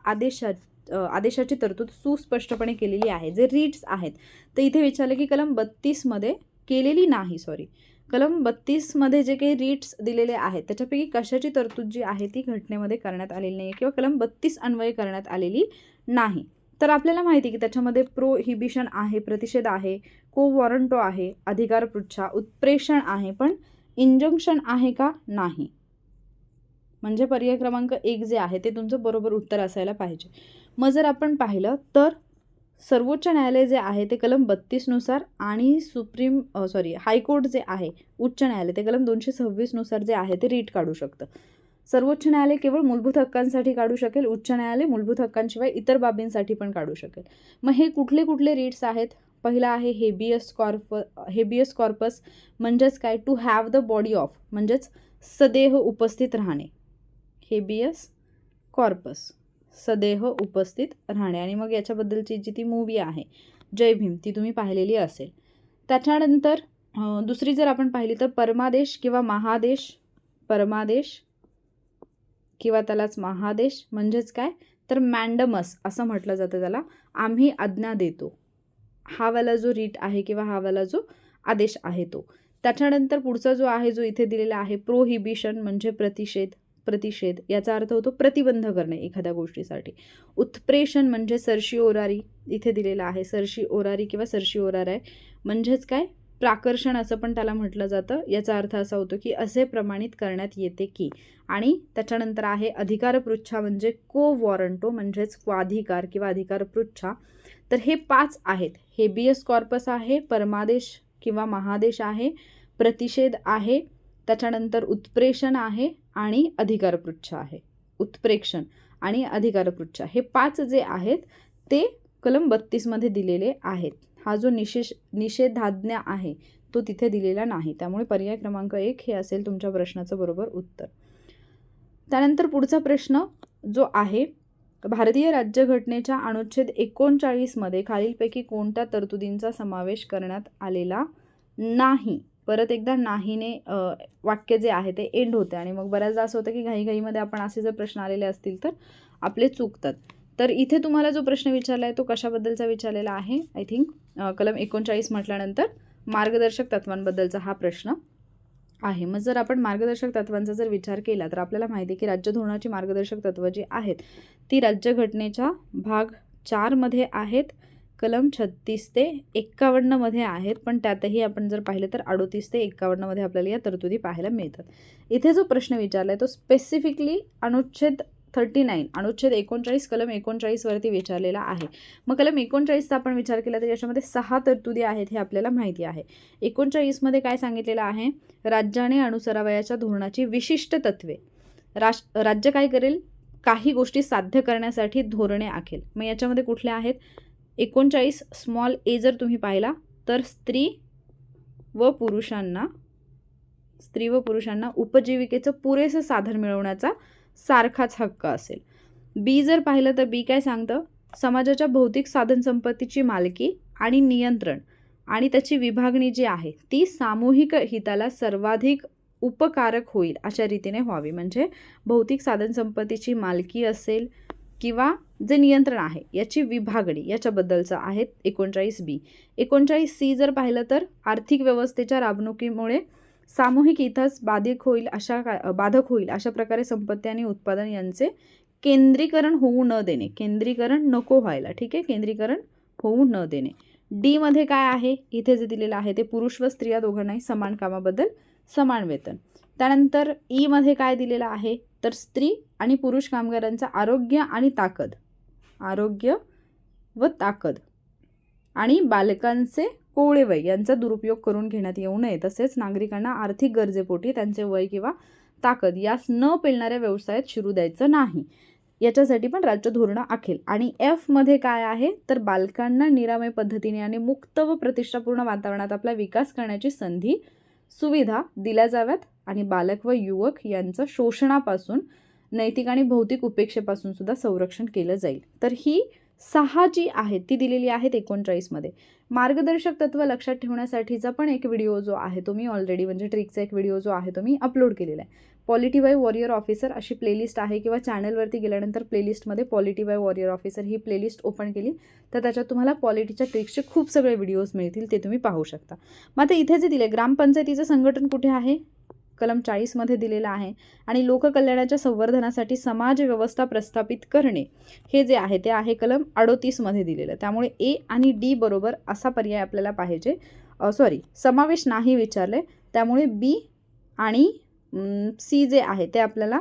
आदेशाची तरतूद सुस्पष्टपणे केलेली आहे, जे रीट्स आहेत. तर इथे विचारलं की कलम 32 मध्ये केलेली नाही, कलम 32 मध्ये जे काही रीट्स दिलेले आहेत त्याच्यापैकी कशाची तरतूद जी आहे ती घटनेमध्ये करण्यात आलेली नाही किंवा कलम 32 अन्वये करण्यात आलेली नाही. तर आपल्याला माहिती की त्याच्यामध्ये प्रोहिबिशन आहे, प्रतिषेध आहे, को वॉरंटो आहे, अधिकार पृच्छा, उत्प्रेषण आहे, पण इंजंक्शन आहे का, नाही. म्हणजे पर्याय क्रमांक 1 जे आहे ते तुमचं बरोबर उत्तर असायला पाहिजे. मग जर आपण पाहिलं तर सर्वोच्च न्यायालय जे आहे ते कलम 32 नुसार आणि हायकोर्ट जे आहे उच्च न्यायालय ते कलम 226 नुसार जे आहे ते रीट काढू शकतं. सर्वोच्च न्यायालय केवळ मूलभूत हक्कांसाठी काढू शकेल, उच्च न्यायालय मूलभूत हक्कांशिवाय इतर बाबींसाठी पण काढू शकेल. मग हे कुठले कुठले रीट्स आहेत? पहिला आहे हेबियस कॉर्पस, म्हणजेच काय, to have the body of, म्हणजेच सदेह उपस्थित राहणे. हेबियस कॉर्पस, सदेह उपस्थित राहणे. आणि मग याच्याबद्दलची जी ती मूवी आहे जय भीम ती तुम्ही पाहिलेली असेल. त्याच्यानंतर दुसरी जर आपण पाहिली तर परमादेश किंवा महादेश, परमादेश किंवा त्यालाच महादेश म्हणजेच काय तर मॅन्डमस असं म्हटलं जातं त्याला. आम्ही आज्ञा देतो, हा वाला जो रीट आहे किंवा हा वाला जो आदेश आहे तो. त्याच्यानंतर पुढचा जो आहे जो इथे दिलेला आहे प्रोहिबिशन म्हणजे प्रतिषेध, प्रतिषेध याचा अर्थ होतो प्रतिबंध करणे एखाद्या गोष्टीसाठी. उत्प्रेषण म्हणजे सर्शिओरारी इथे दिलेला आहे, सर्शिओरारी किंवा सर्शिओराराय म्हणजेच काय प्राकर्षण असं पण त्याला म्हटलं जातं. याचा अर्थ असा होतो की असे प्रमाणित करण्यात येते की. आणि त्याच्यानंतर आहे अधिकारपृच्छा म्हणजे को वॉरंटो म्हणजेच स्वाधिकार किंवा अधिकारपृच्छा. तर हे 5 आहेत. हेबियस कॉर्पस आहे, परमादेश किंवा महादेश आहे, प्रतिषेध आहे, त्याच्यानंतर उत्प्रेषण आहे आणि अधिकारपृच्छा आहे. उत्प्रेक्षण आणि अधिकारपृच्छा हे 5 जे आहेत ते कलम 32 मध्ये दिलेले आहेत. हा जो निषेधाज्ञा आहे तो तिथे दिलेला नाही, त्यामुळे पर्याय क्रमांक 1 हे असेल तुमच्या प्रश्नाचं बरोबर उत्तर. त्यानंतर पुढचा प्रश्न जो आहे भारतीय राज्यघटनेच्या अनुच्छेद 39 मध्ये खालीलपैकी कोणत्या तरतुदींचा समावेश करण्यात आलेला नाही. परत एकदा नाहीने वाक्य जे आहे ते एंड होते आणि मग बऱ्याचदा असं होतं की घाईघाईमध्ये आपण असे जर प्रश्न आलेले असतील तर आपले चुकतात. तर इथे तुम्हाला जो प्रश्न विचारला आहे तो कशाबद्दलचा विचारलेला आहे, आय थिंक कलम 39 म्हटल्यानंतर मार्गदर्शक तत्वांबद्दलचा हा प्रश्न आहे. मग जर आपण मार्गदर्शक तत्वांचा जर विचार केला तर आपल्याला माहिती आहे की राज्य धोरणाची मार्गदर्शक तत्व जी आहेत ती राज्यघटनेच्या भाग 4 मध्ये आहेत, कलम 36 ते 51 मध्ये आहेत. पण त्यातही आपण जर पाहिलं तर 38 ते 51 मध्ये आपल्याला या तरतुदी पाहायला मिळतात. इथे जो प्रश्न विचारला आहे तो स्पेसिफिकली अनुच्छेद 39 कलम 39 वरती विचारलेला आहे. मग कलम 39चा आपण विचार केला तर याच्यामध्ये 6 तरतुदी आहेत हे आपल्याला माहिती आहे. 39 मध्ये काय सांगितलेलं आहे, राज्याने अनुसरावयाच्या धोरणाची विशिष्ट तत्वे. राज्य काय करेल, काही गोष्टी साध्य करण्यासाठी धोरणे आखेल. मग याच्यामध्ये कुठल्या आहेत, 39 स्मॉल ए जर तुम्ही पाहिला तर स्त्री व पुरुषांना उपजीविकेचं पुरेसं साधन मिळवण्याचा सारखाच हक्क असेल. बी जर पाहिलं तर बी काय सांगतं, समाजाच्या भौतिक साधनसंपत्तीची मालकी आणि नियंत्रण आणि त्याची विभागणी जी आहे ती सामूहिक हिताला सर्वाधिक उपकारक होईल अशा रीतीने व्हावी. म्हणजे भौतिक साधनसंपत्तीची मालकी असेल किंवा जे नियंत्रण आहे याची विभागणी याच्याबद्दलचं आहेत 39 बी. 39 सी जर पाहिलं तर आर्थिक व्यवस्थेच्या राबणुकीमुळे सामूहिक हितास बाधक होईल अशा प्रकारे संपत्ती आणि उत्पादन यांचे केंद्रीकरण होऊ न देणे, केंद्रीकरण नको व्हायला, ठीक आहे, केंद्रीकरण होऊ न देणे. डी मध्ये काय आहे, इथे जे दिलेलं आहे ते पुरुष व स्त्रिया दोघांनाही समान कामाबद्दल समान वेतन. त्यानंतर ई मध्ये काय दिलेलं आहे तर स्त्री आणि पुरुष कामगारांचा आरोग्य व ताकद आणि बालकांचे कोवळे वय यांचा दुरुपयोग करून घेण्यात येऊ नये. तसेच नागरिकांना आर्थिक गरजेपोटी त्यांचे वय किंवा ताकद यास न पेलणाऱ्या व्यवसायात शिरू द्यायचं नाही, याच्यासाठी पण राज्य धोरण आखेल. आणि एफ मध्ये काय आहे तर बालकांना निरामय पद्धतीने आणि मुक्त व प्रतिष्ठापूर्ण वातावरणात आपला विकास करण्याची संधी सुविधा दिल्या जाव्यात आणि बालक व युवक यांचं शोषणापासून नैतिक आणि भौतिक उपेक्षेपासून सुद्धा संरक्षण केलं जाईल. तर ही 6 जी आहेत ती दिलेली आहेत 39 मध्ये. मार्गदर्शक तत्व लक्षात ठेवण्यासाठीचा पण एक व्हिडिओ जो आहे तो मी ऑलरेडी म्हणजे ट्रिकचा एक व्हिडिओ जो आहे तो मी अपलोड केलेला आहे. पॉलिटी बाय वॉरियर ऑफिसर अशी प्लेलिस्ट आहे किंवा चॅनलवरती गेल्यानंतर प्लेलिस्टमध्ये पॉलिटी बाय वॉरियर ऑफिसर ही प्लेलिस्ट ओपन केली तर त्याच्यात तुम्हाला पॉलिटीच्या ट्रिक्सचे खूप सगळे व्हिडिओज मिळतील, ते तुम्ही पाहू शकता. मग आता इथे जे दिले ग्रामपंचायतीचं संघटन कुठे आहे, कलम 40 मध्ये दिलेला आहे. आणि लोककल्याणाच्या संवर्धनासाठी समाज व्यवस्था प्रस्थापित करणे हे जे आहे ते आहे कलम 38 मध्ये दिलेलं. त्यामुळे ए आणि डी बरोबर असा पर्याय आपल्याला पाहिजे. समावेश नाही विचारले, त्यामुळे बी आणि सी जे आहे ते आपल्याला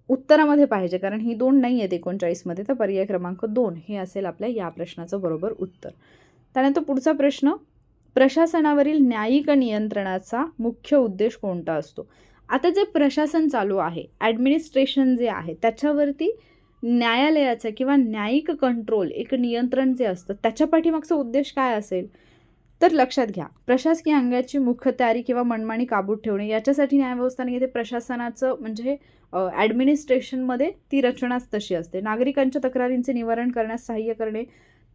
उत्तरामध्ये पाहिजे, कारण ही 2 नाही आहेत 39 मध्ये. तर पर्याय क्रमांक 2 हे असेल आपल्या या प्रश्नाचं बरोबर उत्तर. त्यानंतर पुढचा प्रश्न, प्रशासनावरील न्यायिक नियंत्रणाचा मुख्य उद्देश कोणता असतो. आता जे प्रशासन चालू आहे, ॲडमिनिस्ट्रेशन जे आहे त्याच्यावरती न्यायालयाचं किंवा न्यायिक कंट्रोल एक नियंत्रण जे असतं त्याच्या पाठीमागचा उद्देश काय असेल तर लक्षात घ्या, प्रशासकीय अंगाची मुखत्यारी किंवा मनमानी काबूत ठेवणे याच्यासाठी न्यायव्यवस्थाने येथे प्रशासनाचं म्हणजे ॲडमिनिस्ट्रेशनमध्ये ती रचनाच तशी असते. नागरिकांच्या तक्रारींचे निवारण करण्यास सहाय्य करणे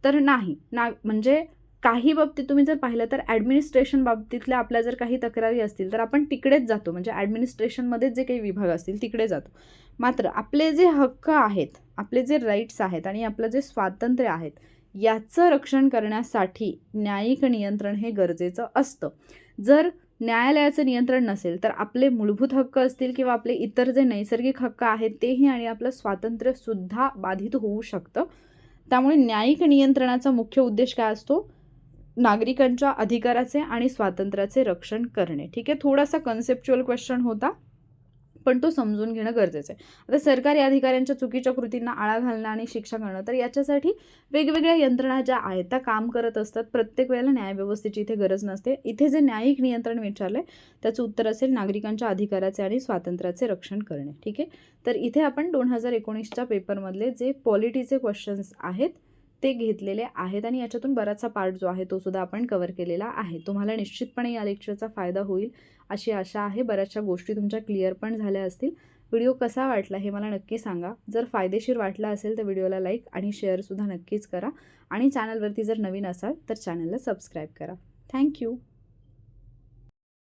तर नाही म्हणजे काही बाबतीत तुम्ही जर पाहिलं तर ॲडमिनिस्ट्रेशन बाबतीतल्या आपल्या जर काही तक्रारी असतील तर आपण तिकडेच जातो, म्हणजे ॲडमिनिस्ट्रेशनमध्ये जे काही विभाग असतील तिकडे जातो. मात्र आपले जे हक्क आहेत, आपले जे राईट्स आहेत आणि आपलं जे स्वातंत्र्य आहेत याचं रक्षण करण्यासाठी न्यायिक नियंत्रण हे गरजेचं असतं. जर न्यायालयाचं नियंत्रण नसेल तर आपले मूलभूत हक्क असतील किंवा आपले इतर जे नैसर्गिक हक्क आहेत तेही आणि आपलं स्वातंत्र्यसुद्धा बाधित होऊ शकतं. त्यामुळे न्यायिक नियंत्रणाचा मुख्य उद्देश काय असतो? नागरिकांच्या अधिकाराचे आणि स्वातंत्र्याचे रक्षण करणे. ठीक आहे, थोडासा कन्सेप्च्युअल क्वेश्चन होता, पण तो समजून घेणं गरजेचं आहे. आता सरकारी अधिकाऱ्यांच्या चुकीच्या कृतींना आळा घालणं आणि शिक्षा करणं, तर याच्यासाठी वेगवेगळ्या यंत्रणा ज्या आहेत त्या काम करत असतात. प्रत्येक वेळेला न्यायव्यवस्थेची इथे गरज नसते. इथे जे न्यायिक नियंत्रण विचारलं आहे त्याचं उत्तर असेल नागरिकांच्या अधिकाराचे आणि स्वातंत्र्याचे रक्षण करणे. ठीक आहे, तर इथे आपण 2019च्या पेपरमधले जे पॉलिटीचे क्वेश्चन्स आहेत ते घेतलेले आहेत आणि याच्यातून बराचसा पार्ट जो आहे तो सुद्धा आपण कव्हर केलेला आहे. तुम्हाला निश्चितपणे या लेक्चरचा फायदा होईल अशी आशा आहे. बऱ्याचशा गोष्टी तुमच्या क्लिअर पण झाल्या असतील. व्हिडिओ कसा वाटला हे मला नक्की सांगा. जर फायदेशीर वाटला असेल तर व्हिडिओला लाईक आणि शेअरसुद्धा नक्कीच करा आणि चॅनलवरती जर नवीन असाल तर चॅनलला सबस्क्राईब करा. थँक्यू.